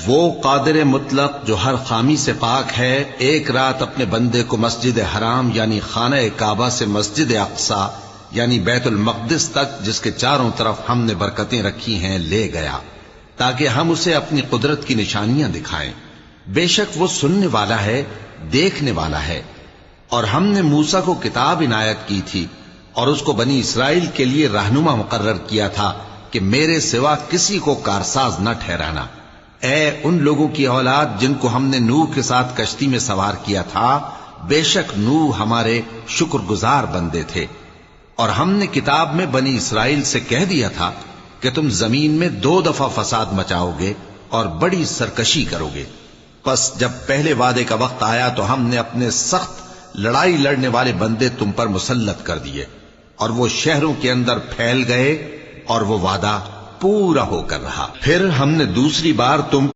वो कादिर मुतलक जो हर खामी से पाक है, एक रात अपने बंदे को मस्जिद हराम यानी खाना काबा से मस्जिद अक्सा यानी बैतुल मक़दिस तक, जिसके चारों तरफ हमने बरकतें रखी हैं, ले गया ताकि हम उसे अपनी कुदरत की निशानियां दिखाएं। बेशक वो सुनने वाला है, देखने वाला है। और हमने मूसा को किताब इनायत की थी और उसको बनी इसराइल के लिए रहनुमा मुकर्रर किया था कि मेरे सिवा किसी को कारसाज न ठहराना। ऐ उन लोगों की औलाद जिनको हमने नूह के साथ कश्ती में सवार किया था, बेशक नूह हमारे शुक्रगुजार बंदे थे। और हमने किताब में बनी इसराइल से कह दिया था कि तुम जमीन में 2 दफा फसाद मचाओगे और बड़ी सरकशी करोगे। बस जब पहले वादे का वक्त आया तो हमने अपने सख्त लड़ाई लड़ने वाले बंदे तुम पर मुसल्लत कर दिए और वो शहरों के अंदर फैल गए और वो वादा पूरा होकर रहा। फिर हमने दूसरी बार तुम